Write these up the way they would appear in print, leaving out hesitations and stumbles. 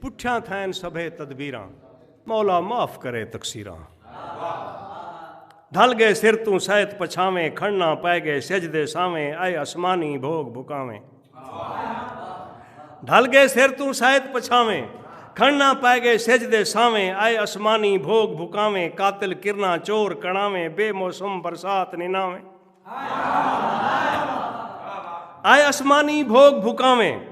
पुठ्या thane सभे तदबीरां, मौला माफ़ करे तकसीरां। ढल गए सिर तू सैत पछावें, खड़ना पै गए सजदे सावें, आए आसमानी भोग भुकावें। ढल गए सिर तू सैत पछावें, खड़ना पै गए सजदे सावें, आए आसमानी भोग भुकावें। कातिल किरना चोर कणावें, बेमौसम बरसात निनावें। आए आसमानी भोग भुकावें,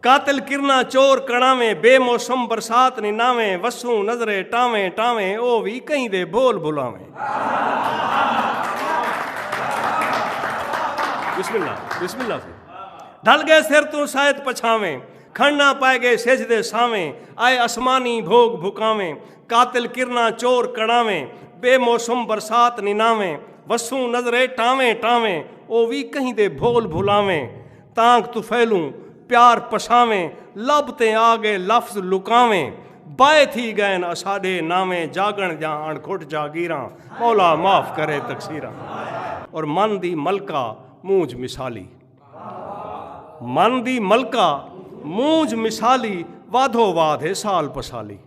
कातिल किरना चोर कणावें, बेमौसम बरसात निनावें। वसू नजरे टावें टावें, ओ भी कहीं दे बोल बुलावें। बिस्मिल्लाह बिस्मिल्लाह। ढल गए सिर तू शायद पछावें, खड़ना पाए गए सेजदे सावें, आए आसमानी भोग भुकावें। कातिल किरना चोर कणावें, बेमौसम बरसात निनावें। वसू नजरे टावें टावें, ओ भी कहीं दे भोल भुलावें। तांक तू फैलूं प्यार पछावें, लब ते आगे लफ्ज लुकावें। बाए थी गैन असाडे नावें, जागण जा अणखुट जागीरां, मौला माफ़ करे तकसीरां। और मन दी मलका मूंज मिसाली, मन दी मलका मूंज मिसाली, वाधो वाधे साल पसाली।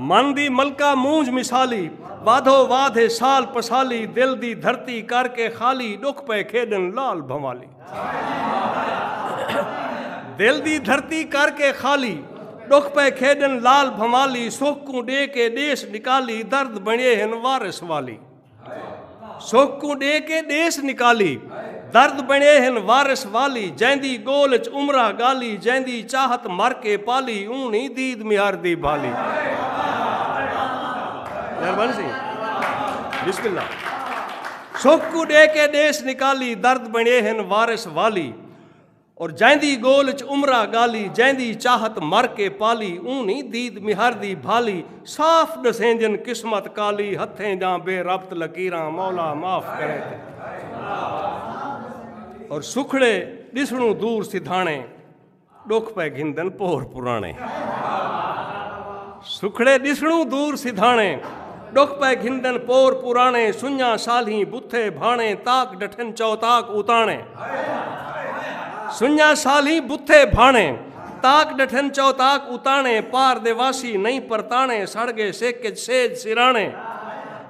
मन दी मलका मूंज मिसाली, वाधो वाधे साल पसाली। दिल दी धरती करके खाली, दुख पे खेडन लाल भवाली। दिल दी धरती करके खाली, दुख पे खेडन लाल भवाली। सोकू दे के देश निकाली, दर्द बने हन वारिस वाली। सोकू दे के देश निकाली, दर्द बने हन वारिस वाली। जैंदी गोल च उमरा गाली, जैंदी चाहत मर के पाली। ऊनी दीद मिहार दी भाली। मेहरबानी सिंह बिस्मिल्लाह। सोकू दे के देश निकाली, दर्द बने हन वारिस वाली। और जैंदी गोल च उमरा गाली, जैंदी चाहत मर के पाली। ऊनी दीद मिहर दी भाली, साफ दसेंजन किस्मत काली। हथें जा बेरब्त लकीरां, मौला माफ़ करे। और सुखड़े दिसणू दूर सिधाणे, दुख पे घिंदन पोर पुराणे। सुखड़े दिसणू दूर सिधाणे, दुख पे घिंदन पोर पुराणे। सुञा साली बुथे भाणे, ताक डठन चौताक उताणे। सुञा साली बुथे भाणे, ताक डठन चौताक उताणे। पार देवासी नहीं परताणे, सड़गे सेके सेज सिराणे।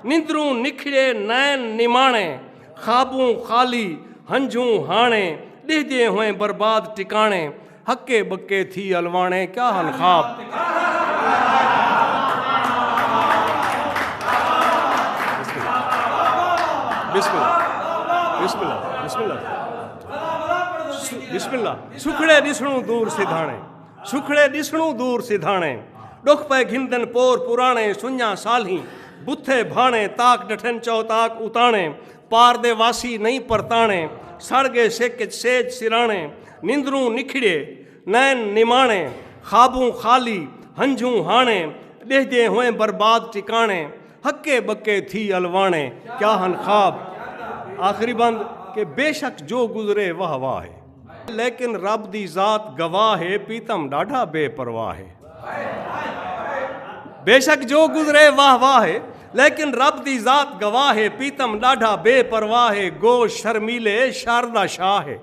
निंद्रू निखड़े नैन निमाणे, खाबू खाली हंझू हाणे। डिहजे हुए बर्बाद टिकाणे, हक्के बक्के थी अलवाणे। क्या हन ख्वाब बिस्मिल्लाह बिस्मिल्लाह बिस्मिल्लाह बिस्मिल्लाह। सुखड़े दिसणू दूर सिधाणे, सुखड़े दिसणू दूर सिधाणे। दुख पे घिंदन पोर पुराणे, सुञा साली बुथे भाणे। ताक डठन चौताक उताणे, पार दे वासी नहीं परताणे। सड़गे सेक सेज सिराणे, निंद्रू निखड़े नैन निमाणे। खाबू खाली हंझू हाणे, डिहजे हुए बर्बाद टिकाणे। हक्के बक्के थी अलवाणे, क्या हन ख्वाब। आखिरी बंद के बेशक जो गुजरे वाह वाह है, लेकिन रब दी जात गवाह है। पीतम डाढ़ा बेपरवाह है। बेशक जो गुजरे वाह वाह है, लेकिन रब दी जात गवाह है। पीतम डाढ़ा बेपरवाह है, गोश शर्मीले शारदा शाह है।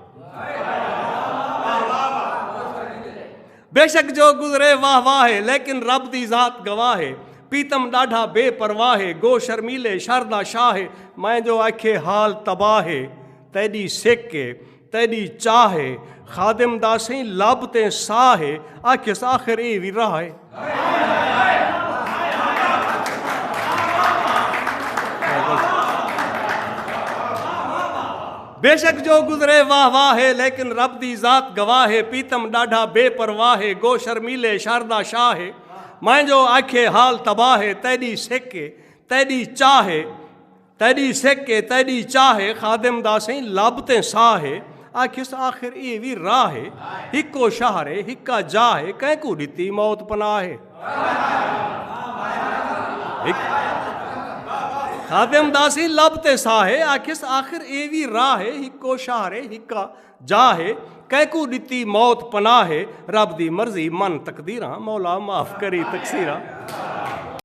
बेशक जो गुजरे वाह वाह है, लेकिन रब दी जात गवाह है। पीतम डाढ़ा बेपरवाह है, गो शर्मीले शारदा शाह है। मैं जो आखे हाल तबाह है, तेरी सेके तेरी चाहे। खादिम दासी लाबते साहे, आखिस आखिर ए भी राह है। बेशक जो गुजरे वाह वाह है, लेकिन रब दी जात गवाह है। पीतम डाढ़ा बेपरवाह है, गो शर्मीले शारदा शाह है। मैं जो आखे हाल तबाह है, तेरी सेके तेरी चाहे। तेरी सेके तेरी चाहे, खादिम दासी लाबते साहे। आखिस आखिर ये भी राह है। हिक्को शाहरे हिक्का जा है, कैकू दिती मौत पनाह है। खादिम दासी लबते साहे, आखिस आखिर ये भी राह है। हिक्को शाहरे हिक्का जा है, कैकू दिती मौत पनाह है। रब दी मर्जी मन तकदीरां, मौला माफ करी तकसीरां।